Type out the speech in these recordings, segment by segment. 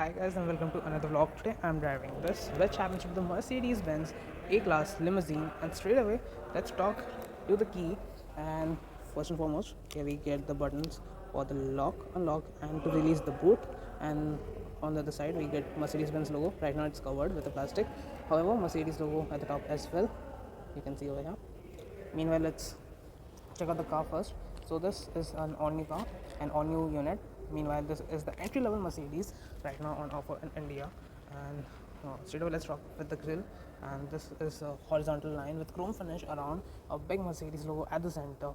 Hi guys and welcome to another vlog. Today I'm driving this which happens to be the Mercedes-Benz A-Class limousine, and straight away let's talk to the key. And first and foremost, here we get the buttons for the lock, unlock and to release the boot. And on the other side we get Mercedes-Benz logo. Right now it's covered with the plastic, however Mercedes logo at the top as well, you can see over here. Meanwhile, let's check out the car first. So this is an all new car, an all new unit. Meanwhile, this is the entry level Mercedes right now on offer in India. And straight away let's rock with the grille. And this is a horizontal line with chrome finish around a big Mercedes logo at the center,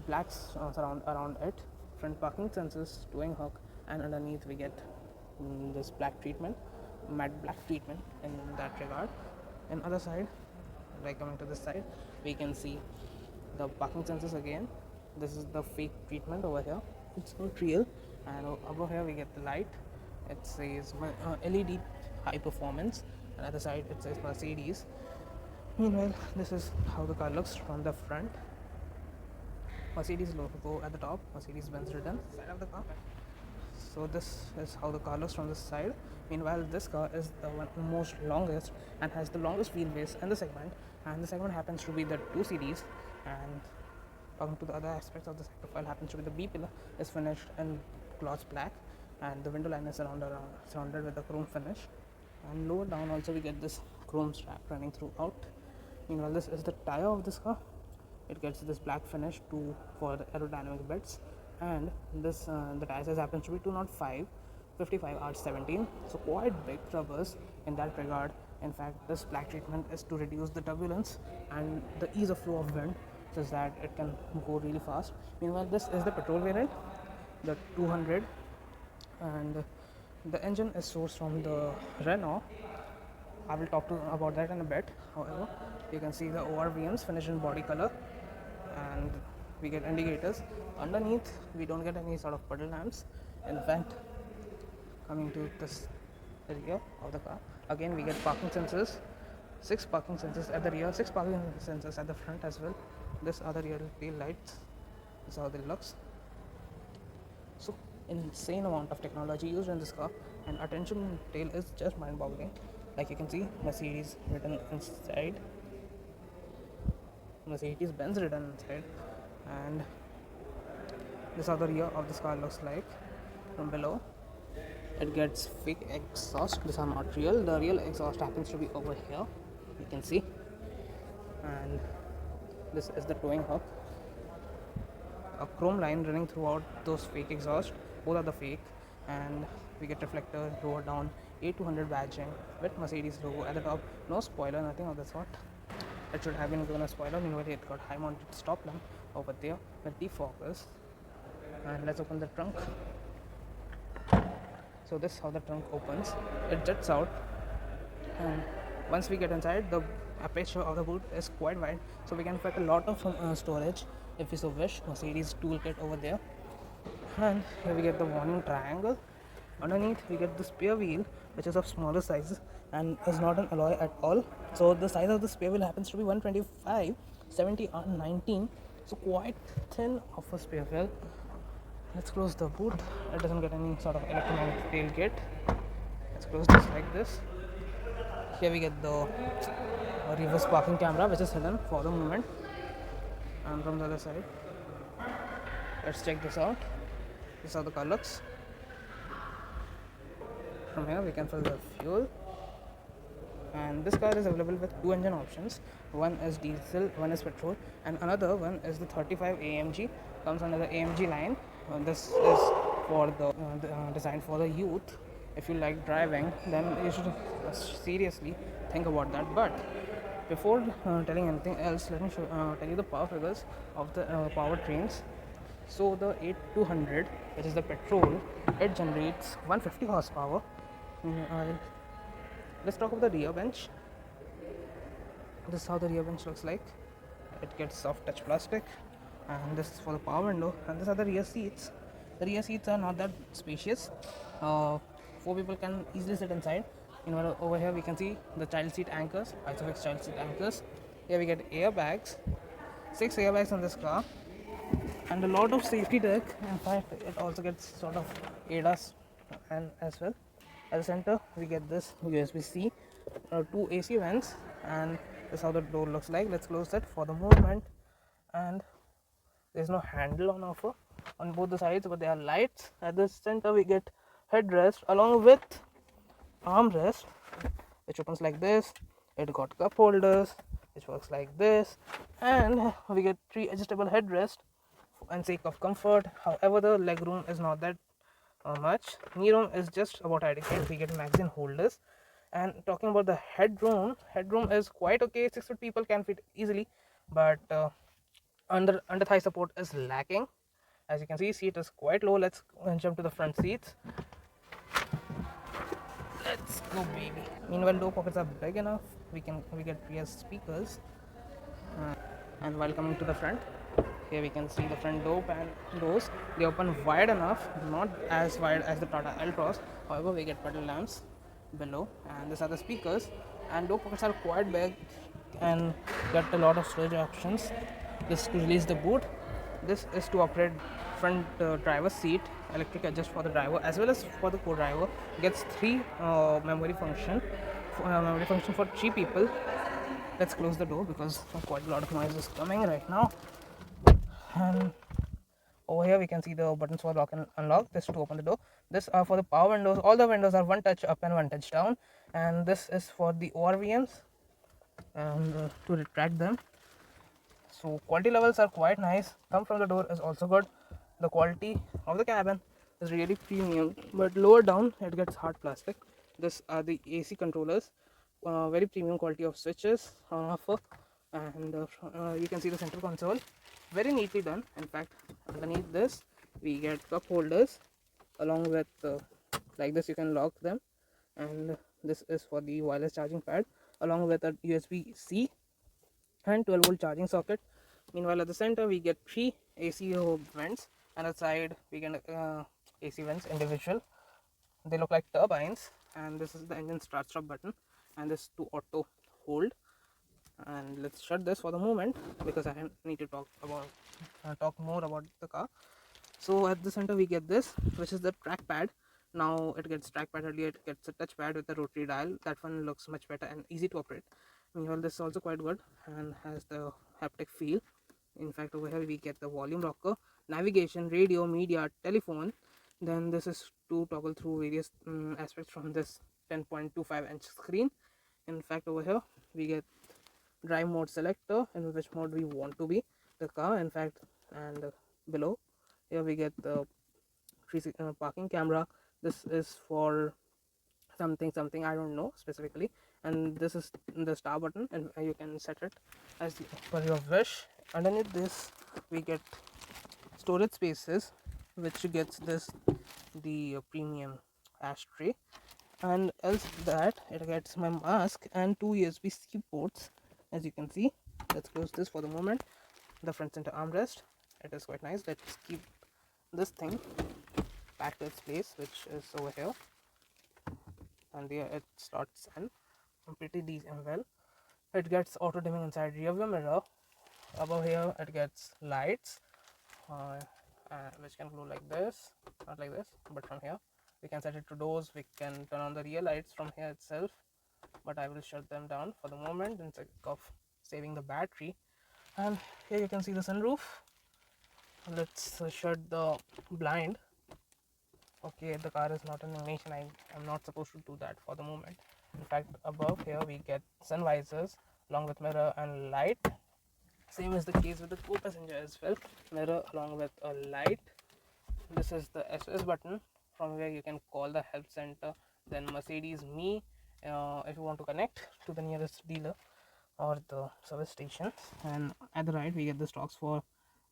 black surround around it, front parking sensors, towing hook, and underneath we get this black treatment, matte black treatment in that regard. And other side, like coming to this side, we can see the parking sensors again. This is the fake treatment over here, it's not real. And over here we get the light, it says LED high performance, and other side it says Mercedes. Meanwhile, this is how the car looks from the front. Mercedes logo at the top, Mercedes Benz written side of the car. So this is how the car looks from this side. Meanwhile, this car is the most longest and has the longest wheelbase in the segment, and the segment happens to be the 2 series. And talking to the other aspects of the side profile, happens to be the B pillar is finished in gloss black, and the window line is surrounded with a chrome finish. And lower down also we get this chrome strap running throughout. Meanwhile, this is the tire of this car. It gets this black finish for the aerodynamic bits, and this the tire size happens to be 205 55 R17, so quite big rubbers in that regard. In fact, this black treatment is to reduce the turbulence and the ease of flow of wind, such that it can go really fast. Meanwhile, this is the petrol variant, the 200, and the engine is sourced from the Renault. I will talk about that in a bit. However, you can see the ORVMs finished in body color, and we get indicators. Underneath, we don't get any sort of puddle lamps. In fact, coming to this rear of the car, again we get parking sensors, 6 parking sensors at the rear, 6 parking sensors at the front as well. This are the rear tail lights. This is how they looks. So insane amount of technology used in this car, and attention detail is just mind-boggling. Like you can see Mercedes written inside, Mercedes Benz written inside. And this is the rear of this car looks like from below. It gets fake exhaust, these are not real. The real exhaust happens to be over here, you can see. And this is the towing hook, a chrome line running throughout those fake exhaust, both are the fake. And we get reflector lower down, A200 badging with Mercedes logo at the top. No spoiler, nothing of the sort. It should have been given a spoiler. Meanwhile, it got high mounted stop lamp over there with defocus. And let's open the trunk. So this is how the trunk opens. It jets out, and once we get inside, the aperture of the boot is quite wide, so we can fit a lot of storage if we so wish. Mercedes toolkit over there. And here we get the warning triangle. Underneath we get the spare wheel, which is of smaller size and is not an alloy at all. So the size of the spare wheel happens to be 125 70 R19, so quite thin of a spare wheel. Let's close the boot. It doesn't get any sort of electronic tailgate. Let's close this like this. Here we get the reverse parking camera, which is hidden for the moment. And from the other side, let's check this out. This is how the car looks. From here we can fill the fuel. And this car is available with 2 engine options. One is diesel, one is petrol, and another one is the 35 AMG, comes under the AMG line. This is for the designed for the youth. If you like driving, then you should seriously think about that. But before telling anything else, let me tell you the power figures of the powertrains. So the 8200, which is the petrol, it generates 150 horsepower. Let's talk about the rear bench. This is how the rear bench looks like. It gets soft touch plastic, and this is for the power window. And these are the rear seats. The rear seats are not that spacious. 4 people can easily sit inside. Over here we can see the child seat anchors, Isofix child seat anchors. Here we get airbags, 6 airbags in this car, and a lot of safety tech. In fact, it also gets sort of ADAS and as well. At the center we get this USB-C, two AC vents, and this is how the door looks like. Let's close it for the movement. And there's no handle on offer on both the sides, but there are lights. At the center we get headrest along with armrest, which opens like this. It got cup holders, which works like this, and we get three adjustable headrest and sake of comfort. However, the leg room is not that much. Knee room is just about adequate. We get magazine holders. And talking about the headroom is quite okay. 6 foot people can fit easily, but under thigh support is lacking. As you can see, seat is quite low. Let's jump to the front seats. Let's go, baby. Meanwhile, door pockets are big enough. We get rear speakers. And while coming to the front, here we can see the front doors. They open wide enough, not as wide as the Tata Altroz. However, we get pedal lamps below, and these are the speakers. And door pockets are quite big and get a lot of storage options. This to release the boot. This is to operate front driver seat, electric adjust for the driver as well as for the co-driver. Gets three memory function for 3 people. Let's close the door because quite a lot of noise is coming right now. And over here we can see the buttons for lock and unlock. This to open the door. This are for the power windows. All the windows are one touch up and one touch down. And this is for the ORVMs and to retract them. So quality levels are quite nice. Thumb from the door is also good. The quality of the cabin is really premium, but lower down it gets hard plastic. This are the AC controllers. Very premium quality of switches on offer, and you can see the center console, very neatly done. In fact, underneath this we get cup holders along with like this. You can lock them, and this is for the wireless charging pad along with a USB-C and 12-volt charging socket. Meanwhile, at the center we get three AC vents, and outside we get AC vents individual. They look like turbines, and this is the engine start stop button, and this to auto hold. And let's shut this for the moment because I need to talk more about the car. So at the center we get this, which is the trackpad. Now it gets trackpad. Earlier it gets a touchpad with a rotary dial. That one looks much better and easy to operate. Meanwhile, this is also quite good and has the haptic feel. In fact, over here we get the volume rocker, navigation, radio, media, telephone. Then this is to toggle through various aspects from this 10.25-inch screen. In fact, over here we get drive mode selector, in which mode we want to be the car. In fact, and below here we get the parking camera. This is for something I don't know specifically, and this is the star button, and you can set it as per your wish. Underneath this we get storage spaces, which gets the premium ashtray, and else that it gets my mask and two USB-C ports, as you can see. Let's close this for the moment. The front center armrest, it is quite nice. Let's keep this thing back to its place, which is over here, and there it starts and pretty decent. Well, it gets auto dimming inside rear view mirror. Above here it gets lights, which can glow like this, not like this, but from here we can set it to doors. We can turn on the rear lights from here itself, but I will shut them down for the moment in sake of saving the battery. And here you can see the sunroof. Let's shut the blind. Okay, the car is not in ignition. I'm not supposed to do that for the moment. In fact, above here we get sun visors along with mirror and light. Same is the case with the co-passenger as well. Mirror along with a light. This is the SOS button from where you can call the help center. Then Mercedes Me if you want to connect to the nearest dealer or the service station. And at the right we get the stocks for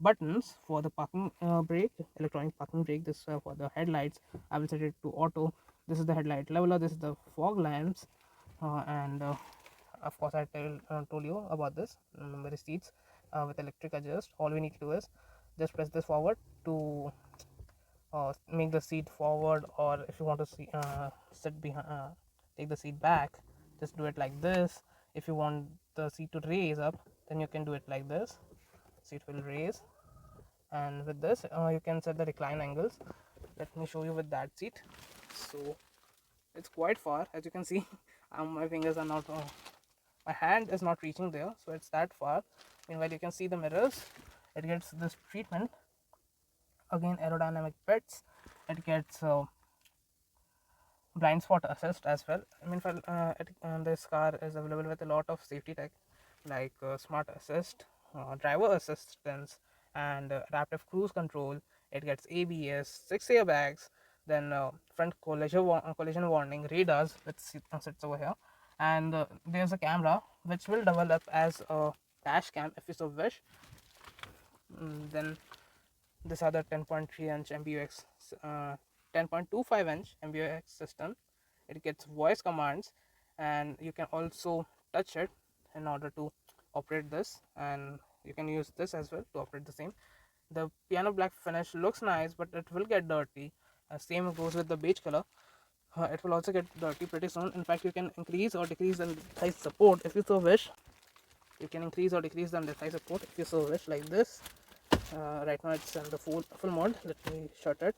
buttons for the parking brake, electronic parking brake. This for the headlights. I will set it to auto. This is the headlight leveler. This is the fog lamps, and of course I told you about this memory seats with electric adjust. All we need to do is just press this forward to make the seat forward, or if you want to sit behind, take the seat back, just do it like this. If you want the seat to raise up, then you can do it like this. Seat will raise, and with this you can set the recline angles. Let me show you with that seat. So It's quite far, as you can see. My fingers are not, my hand is not reaching there, so it's that far. Meanwhile, you can see the mirrors. It gets this treatment, again aerodynamic bits. It gets blind spot assist as well. I mean, this car is available with a lot of safety tech like smart assist, driver assistance, and adaptive cruise control. It gets ABS, 6 airbags, then front collision warning, radars with sits over here, and there's a camera which will develop as a dash cam if you so wish. Then this other 10.3 inch MBUX, 10.25 inch MBUX system. It gets voice commands, and you can also touch it in order to operate this, and you can use this as well to operate the same. The piano black finish looks nice, but it will get dirty. Same goes with the beige color. It will also get dirty pretty soon. In fact, you can increase or decrease the size support if you so wish. You can increase or decrease the size support if you so wish, like this. Right now it's in the full mode. Let me shut it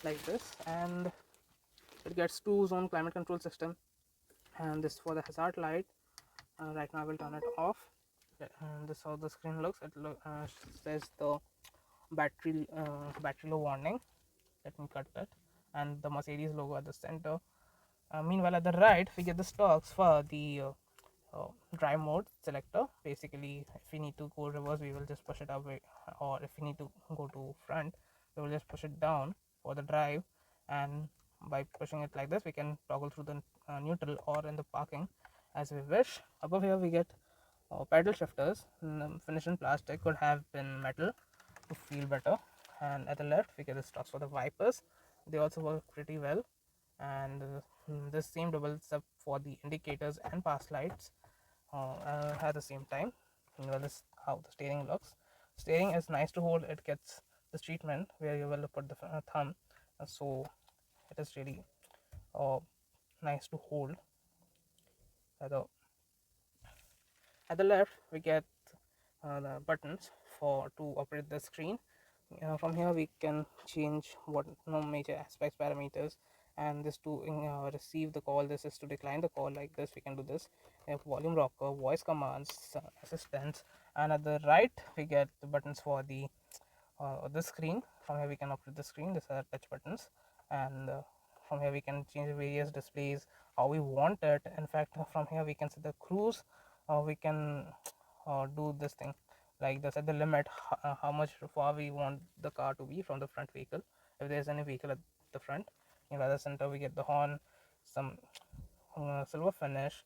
like this, and it gets 2 zone climate control system, and this for the hazard light. Right now I will turn it off, and this is how the screen looks. It says the battery low warning. Let me cut that, and the Mercedes logo at the center. Meanwhile, at the right we get the stocks for the drive mode selector. Basically, if we need to go reverse, we will just push it up, or if we need to go to front, we will just push it down for the drive, and by pushing it like this we can toggle through the neutral or in the parking as we wish. Above here we get pedal shifters. Finished in plastic, could have been metal to feel better. And at the left we get the stocks for the wipers. They also work pretty well, and this same doubles up for the indicators and pass lights at the same time. This is how the steering looks. Steering is nice to hold. It gets this treatment where you will put the thumb, so it is really uh, nice to hold. At the, at the left we get the buttons for to operate the screen. From here we can change what no major aspects parameters, and this to receive the call, this is to decline the call, like this we can do this. Volume rocker, voice commands, assistance, and at the right we get the buttons for the this screen. From here we can operate the screen. These are touch buttons, and from here we can change various displays how we want it. In fact, from here we can set the cruise. We can do this thing like this at the limit, how much far we want the car to be from the front vehicle, if there is any vehicle at the front. In the center we get the horn, some silver finish,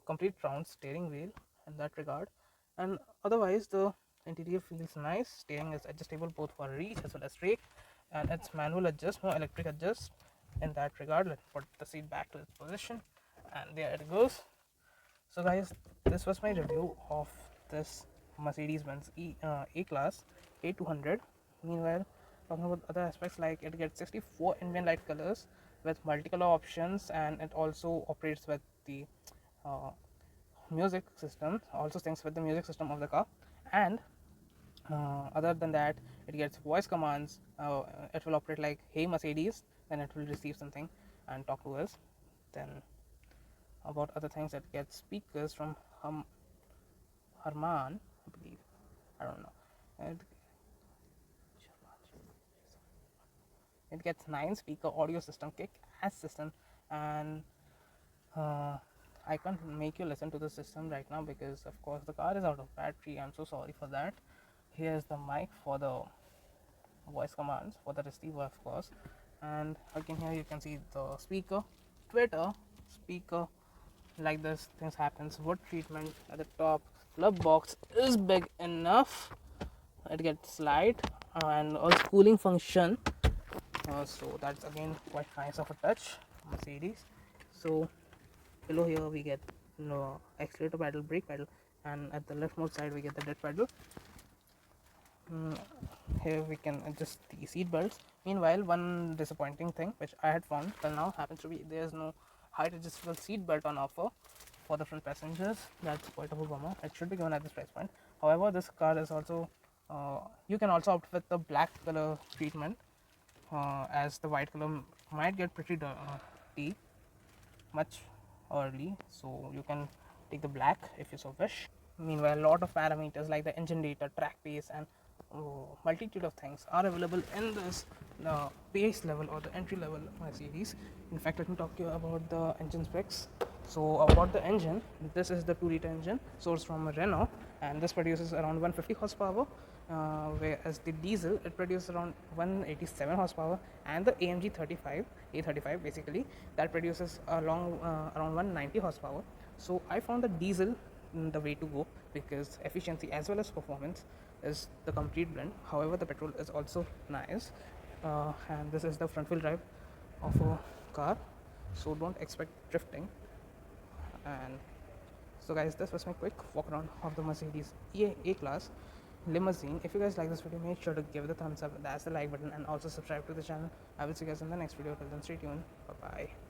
complete round steering wheel in that regard, and otherwise the interior feels nice. Steering is adjustable both for reach as well as rake, and it's manual adjust, no electric adjust in that regard. Let's put the seat back to its position, and there it goes. So guys, this was my review of this Mercedes-Benz A-Class A200. Meanwhile, talking about other aspects, like it gets 64 ambient light colors with multicolor options, and it also operates with the uh, music system, also syncs with the music system of the car. And other than that, it gets voice commands. It will operate like "Hey Mercedes," then it will receive something and talk to us. Then about other things, it gets speakers from Harman, I believe. I don't know. It gets 9 speaker audio system, kick ass system, and I can't make you listen to the system right now because of course the car is out of battery. I'm so sorry for that. Here's the mic for the voice commands for the receiver, of course, and again here you can see the speaker, Twitter speaker, like this things happens. Wood treatment at the top. Glove box is big enough. It gets light and also cooling function, so that's again quite nice of a touch, Mercedes. So below here we get accelerator pedal, brake pedal, and at the leftmost side we get the dead pedal. Here we can adjust the seat belts. Meanwhile, one disappointing thing which I had found till now happens to be there's no height adjustable seat belt on offer for the front passengers. That's quite of a bummer. It should be given at this price point. However, this car is also you can also opt with the black color treatment, as the white color might get pretty dirty. much early, so you can take the black if you so wish. Meanwhile, a lot of parameters like the engine data, track pace, and multitude of things are available in this base level or the entry level Mercedes. In fact, let me talk to you about the engine specs. So about the engine, this is the 2-liter engine sourced from Renault, and this produces around 150 horsepower, whereas the diesel it produces around 187 horsepower, and the AMG 35 A35 basically that produces around 190 horsepower. So I found the diesel the way to go because efficiency as well as performance is the complete blend. However, the petrol is also nice, and this is the front wheel drive of a car, so don't expect drifting. And so guys, this was my quick walk around of the Mercedes A class limousine. If you guys like this video, make sure to give it a thumbs up, that's the like button, and also subscribe to the channel. I will see you guys in the next video. Till then, stay tuned. Bye bye.